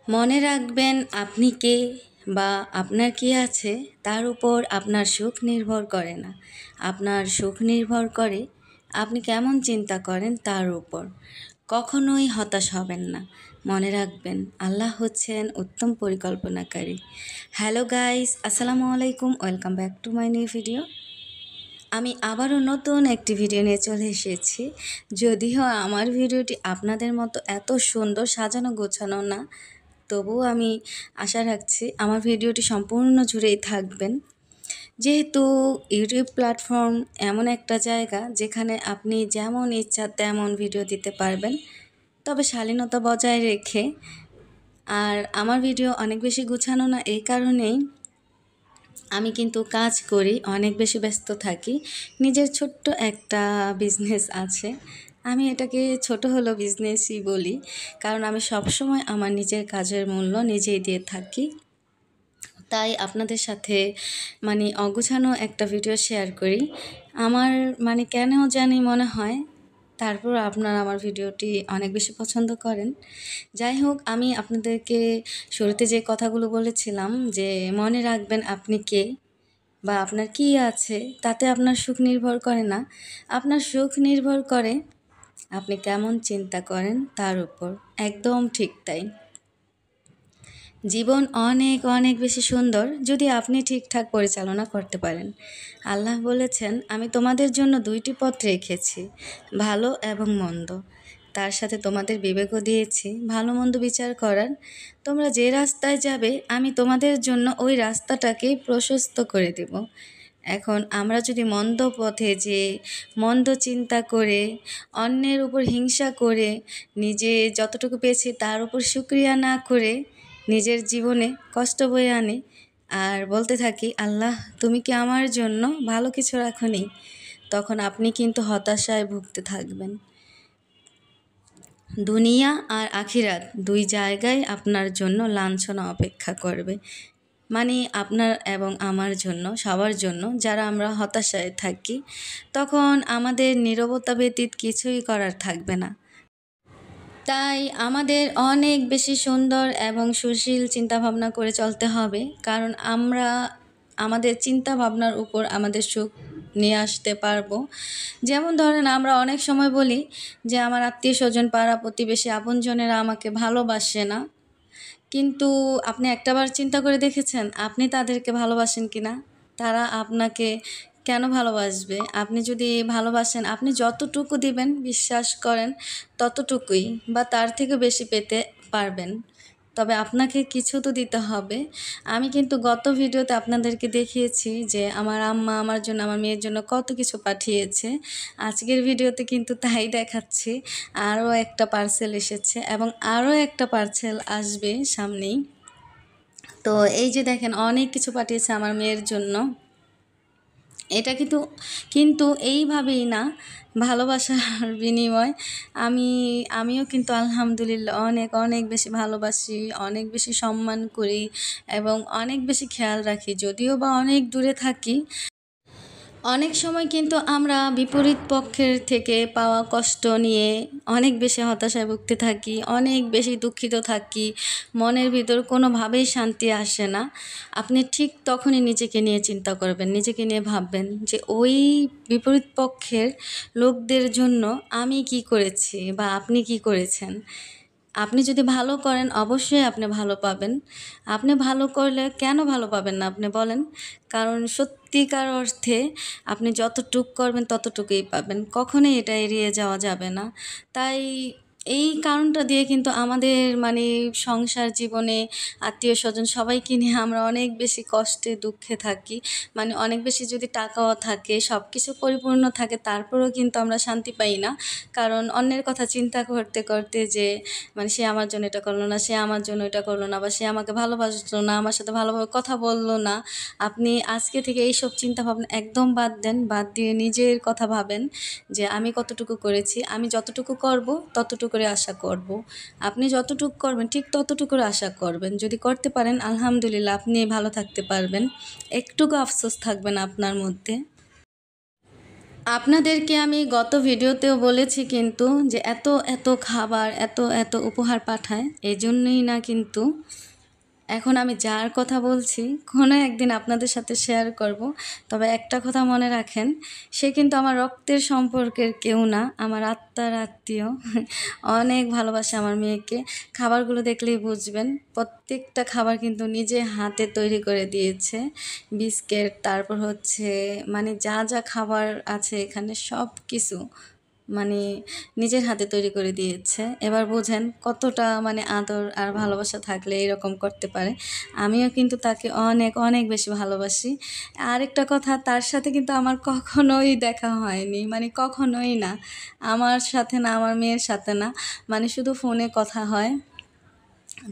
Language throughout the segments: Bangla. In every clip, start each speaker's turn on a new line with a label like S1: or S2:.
S1: মনে রাখবেন আপনি কে বা আপনার কি আছে তার উপর আপনার সুখ নির্ভর করে না। আপনার সুখ নির্ভর করে আপনি কেমন চিন্তা করেন তার উপর। কখনোই হতাশ হবেন না। মনে রাখবেন আল্লাহ হচ্ছেন উত্তম পরিকল্পনাকারী। হ্যালো গাইস, আসসালামু আলাইকুম, welcome back to my new video. আমি আবারও নতুন একটি ভিডিও নিয়ে চলে এসেছি। যদিও আমার ভিডিওটি আপনাদের মতো এত সুন্দর সাজানো গোছানো না, তবুও আমি আশা রাখছি আমার ভিডিওটি সম্পূর্ণ জুড়েই থাকবেন। যেহেতু ইউটিউব প্ল্যাটফর্ম এমন একটা জায়গা যেখানে আপনি যেমন ইচ্ছা তেমন ভিডিও দিতে পারবেন, তবে শালীনতা বজায় রেখে। আর আমার ভিডিও অনেক বেশি গুছানো না, এই কারণেই আমি কিন্তু কাজ করি, অনেক বেশি ব্যস্ত থাকি। নিজের ছোট্ট একটা বিজনেস আছে, আমি এটাকে ছোট হলেও বিজনেসই বলি, কারণ আমি সবসময় আমার নিজের কাজের মূল্য নিজেই দিয়ে থাকি। তাই আপনাদের সাথে অগোছানো একটা ভিডিও শেয়ার করি। আমার কেন জানি মনে হয় তারপর আপনারা আমার ভিডিওটি অনেক বেশি পছন্দ করেন। যাই হোক, আমি আপনাদেরকে শুরুতে যে কথাগুলো বলেছিলাম যে মনে রাখবেন আপনি কে বা আপনার কি আছে তাতে আপনার সুখ নির্ভর করে না। আপনার সুখ নির্ভর করে আপনি কেমন চিন্তা করেন তার উপর। একদম ঠিক তাই। জীবন অনেক অনেক বেশি সুন্দর যদি আপনি ঠিকঠাক পরিচালনা করতে পারেন। আল্লাহ বলেছেন, আমি তোমাদের জন্য দুইটি পথ রেখেছি, ভালো এবং মন্দ। তার সাথে তোমাদের বিবেকও দিয়েছি ভালো মন্দ বিচার করার। তোমরা যে রাস্তায় যাবে আমি তোমাদের জন্য ওই রাস্তাটাকেই প্রশস্ত করে দেব। এখন আমরা যদি মন্দ পথে যে মন্দ চিন্তা করে, অন্যের উপর হিংসা করে, নিজে যতটুকু পেয়েছি তার উপর শুকরিয়া না করে নিজের জীবনে কষ্ট বয়ে আনি আর বলতে থাকি, আল্লাহ তুমি কি আমার জন্য ভালো কিছু রাখোনি, তখন আপনি কিন্তু হতাশায় ভুগতে থাকবেন। দুনিয়া আর আখিরাত দুই জায়গায় আপনার জন্য লাঞ্ছনা অপেক্ষা করবে। আপনার এবং আমার জন্য, সবার জন্য, যারা আমরা হতাশায় থাকি, তখন আমাদের নীরবতা ব্যতীত কিছুই করার থাকবে না। তাই আমাদের অনেক বেশি সুন্দর এবং সুশীল চিন্তাভাবনা করে চলতে হবে, কারণ আমরা আমাদের চিন্তাভাবনার উপর আমাদের সুখ নিয়ে আসতে পারবো। যেমন ধরেন, আমরা অনেক সময় বলি যে আমার আত্মীয় স্বজন, পাড়া প্রতিবেশী, আপনজনেরা আমাকে ভালোবাসে না, কিন্তু আপনি একটাবার চিন্তা করে দেখেছেন আপনি তাদেরকে ভালোবাসেন কি না? তারা আপনাকে কেন ভালোবাসবে? আপনি যদি ভালোবাসেন, আপনি যতটুকু দিবেন বিশ্বাস করেন ততটুকুই বা তার থেকে বেশি পেতে পারবেন। তবে আপনাকে কিছু তো দিতে হবে। আমি কিন্তু গত ভিডিওতে আপনাদেরকে দেখিয়েছি যে আমার আম্মা আমার জন্য, আমার মেয়ের জন্য কত কিছু পাঠিয়েছে। আজকের ভিডিওতে কিন্তু তাই দেখাচ্ছি। আরও একটা পার্সেল এসেছে এবং আরও একটা পার্সেল আসবে সামনেই। তো এই যে দেখেন, অনেক কিছু পাঠিয়েছে আমার মেয়ের জন্য। এটা কিন্তু এইভাবেই না, ভালোবাসার বিনিময় আমিও কিন্তু আলহামদুলিল্লাহ অনেক অনেক বেশি ভালোবাসি, অনেক বেশি সম্মান করি এবং অনেক বেশি খেয়াল রাখি। যদিও বা অনেক দূরে থাকি, অনেক সময় কিন্তু আমরা বিপরীত পক্ষের থেকে পাওয়া কষ্ট নিয়ে অনেক বেশি হতাশায় ভুগতে থাকি, অনেক বেশি দুঃখিত থাকি, মনের ভিতর কোনোভাবেই শান্তি আসে না। আপনি ঠিক তখনই নিজেকে নিয়ে চিন্তা করবেন, নিজেকে নিয়ে ভাববেন যে ওই বিপরীত পক্ষের লোকদের জন্য আমি কি করেছি বা আপনি কি করেছেন। আপনি যদি ভালো করেন অবশ্যই আপনি ভালো পাবেন। আপনি ভালো করলে কেন ভালো পাবেন না আপনি বলেন? কারণ সত্যিকার অর্থে আপনি যতটুক করবেন ততটুকুই পাবেন, কখনোই এটা এড়িয়ে যাওয়া যাবে না। তাই এই কারণটা দিয়ে কিন্তু আমাদের সংসার জীবনে আত্মীয় স্বজন সবাইকে নিয়ে আমরা অনেক বেশি কষ্টে দুঃখে থাকি। অনেক বেশি যদি টাকাও থাকে, সব কিছু পরিপূর্ণ থাকে, তারপরেও কিন্তু আমরা শান্তি পাই না। কারণ অন্যের কথা চিন্তা করতে করতে যে সে আমার জন্য এটা করলো না, সে আমার জন্য এটা করলো না, বা সে আমাকে ভালোবাসলো না, আমার সাথে ভালোভাবে কথা বললো না। আপনি আজকে থেকে এইসব চিন্তাভাবনা একদম বাদ দেন, বাদ দিয়ে নিজের কথা ভাবেন যে আমি কতটুকু করেছি, আমি যতটুকু করব ততটুকুরে আশা করব। আপনি যতটুকু করবেন ঠিক ততটুকুর আশা করবেন। যদি করতে পারেন আলহামদুলিল্লাহ, আপনি ভালো থাকতে পারবেন, একটুকু আফসোস থাকবে না আপনার মধ্যে। আপনাদেরকে আমি গত ভিডিওতেও বলেছি কিন্তু যে এত এত খাবার এত এত উপহার পাঠায় এই জন্যই না কিন্তু এখন আমি যার কথা বলছি কোনো একদিন আপনাদের সাথে শেয়ার করব। তবে একটা কথা মনে রাখেন, সে কিন্তু আমার রক্তের সম্পর্কের কেউ না, আমার আত্মার আত্মীয়। অনেক ভালোবাসে আমার মেয়েকে। খাবারগুলো দেখলেই বুঝবেন, প্রত্যেকটা খাবার কিন্তু নিজে হাতে তৈরি করে দিয়েছে। বিস্কিট, তারপর হচ্ছে মানে যা যা খাবার আছে এখানে সব কিছু মানে নিজের হাতে তৈরি করে দিয়েছে। এবার বোঝেন কতটা মানে আদর আর ভালোবাসা থাকলে এরকম করতে পারে। আমিও কিন্তু তাকে অনেক অনেক বেশি ভালোবাসি। আরেকটা কথা, তার সাথে কিন্তু আমার কখনোই দেখা হয়নি, মানে কখনোই না, আমার সাথে না, আমার মেয়ের সাথে না, মানে শুধু ফোনে কথা হয়।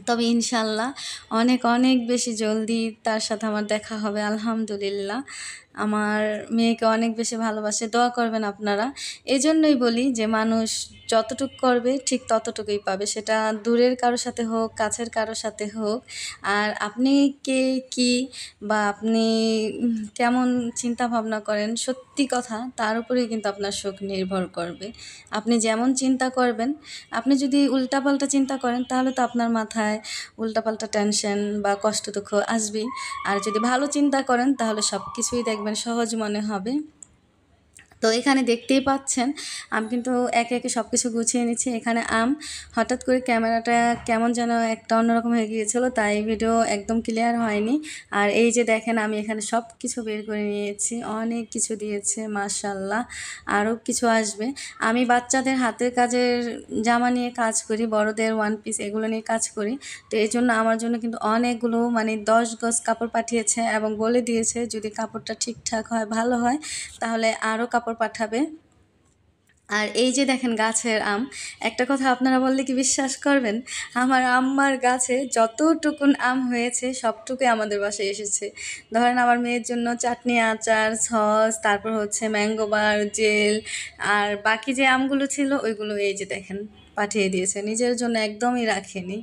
S1: তবে ইনশাল্লাহ অনেক অনেক বেশি জলদি তার সাথে আমার দেখা হবে আলহামদুলিল্লাহ। আমার মেয়েকে অনেক বেশি ভালোবাসে, দোয়া করবেন আপনারা। এই জন্যই বলি যে মানুষ যতটুকু করবে ঠিক ততটুকুই পাবে, সেটা দূরের কারোর সাথে হোক, কাছের কারোর সাথে হোক। আর আপনি কে কী বা আপনি কেমন চিন্তা ভাবনা করেন, সত্যি কথা তার উপরেই কিন্তু আপনার সুখ নির্ভর করবে। আপনি যেমন চিন্তা করবেন, আপনি যদি উল্টাপাল্টা চিন্তা করেন তাহলে তো আপনার মাথায় উল্টাপাল্টা টেনশন বা কষ্ট দুঃখ আসবেই। আর যদি ভালো চিন্তা করেন তাহলে সব কিছুই দেখবেন সহজ মনে হবে। তো এখানে দেখতেই পাচ্ছেন আমি কিন্তু একে একে সব কিছু গুছিয়ে নিচ্ছি। এখানে হঠাৎ করে ক্যামেরাটা কেমন যেন একটা অন্যরকম হয়ে গিয়েছিলো, তাই ভিডিও একদম ক্লিয়ার হয়নি। আর এই যে দেখেন আমি এখানে সব কিছু বের করে নিয়েছি, অনেক কিছু দিয়েছে মাশাল্লাহ, আরও কিছু আসবে। আমি বাচ্চাদের হাতের কাজের জামা নিয়ে কাজ করি, বড়দের ওয়ান পিস এগুলো নিয়ে কাজ করি। তো এই জন্য আমার জন্য কিন্তু অনেকগুলো মানে 10 গজ কাপড় পাঠিয়েছে এবং বলে দিয়েছে যদি কাপড়টা ঠিকঠাক হয়, ভালো হয়, তাহলে আরও কাপড় পাঠাবে। আর এই যে দেখেন গাছের একটা কথা আপনারা বললে কি বিশ্বাস করবেন, আমার আম্মার গাছে যতটুকুন আম হয়েছে সবটুকুই আমাদের বাসায় এসেছে। ধরেন আমার মেয়ের জন্য চাটনি, আচার, সস, তারপর হচ্ছে ম্যাঙ্গো বার, জেল, আর বাকি যে আমগুলো ছিল ওইগুলো এই যে দেখেন পাঠিয়ে দিয়েছে, নিজের জন্য একদমই রাখেনি।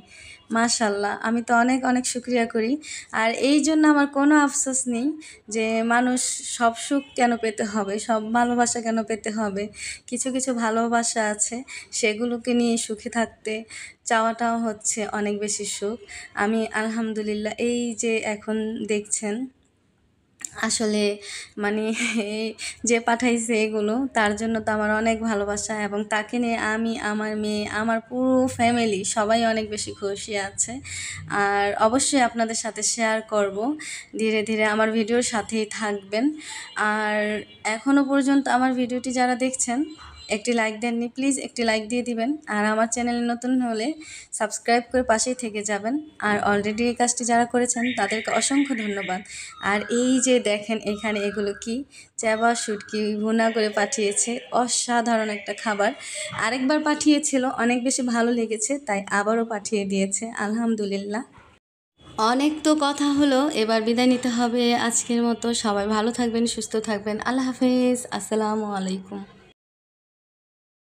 S1: মাশাল্লাহ, আমি তো অনেক অনেক শুকরিয়া করি। আর এই জন্য আমার কোনো আফসোস নেই যে মানুষ সব সুখ কেন পেতে হবে, সব ভালোবাসা কেন পেতে হবে। কিছু কিছু ভালোবাসা আছে, সেগুলোকে নিয়ে সুখে থাকতে চাওয়াটাও হচ্ছে অনেক বেশি সুখ। আমি আলহামদুলিল্লাহ এই যে এখন দেখছেন আসলে মানে যে পাঠাইছে এগুলো তার জন্য তো আমার অনেক ভালোবাসা, এবং তাকে নিয়ে আমি, আমার মেয়ে, আমার পুরো ফ্যামিলি সবাই অনেক বেশি খুশি আছে। আর অবশ্যই আপনাদের সাথে শেয়ার করব, ধীরে ধীরে আমার ভিডিওর সাথেই থাকবেন। আর এখনও পর্যন্ত আমার ভিডিওটি যারা দেখছেন একটি লাইক দেননি, প্লিজ একটি লাইক দিয়ে দিবেন। আর আমার চ্যানেলে নতুন হলে সাবস্ক্রাইব করে পাশেই থেকে যাবেন। আর অলরেডি এই কাজটি যারা করেছেন তাদেরকে অসংখ্য ধন্যবাদ। আর এই যে দেখেন এখানে এগুলো কি, চ্যাবা শুটকি ভুনা করে পাঠিয়েছে, অসাধারণ একটা খাবার। আরেকবার পাঠিয়েছিল, অনেক বেশি ভালো লেগেছে, তাই আবারও পাঠিয়ে দিয়েছে আলহামদুলিল্লাহ। অনেক তো কথা হলো, এবার বিদায় নিতে হবে আজকের মতো। সবাই ভালো থাকবেন, সুস্থ থাকবেন। আল্লাহ হাফেজ, আসসালামু আলাইকুম।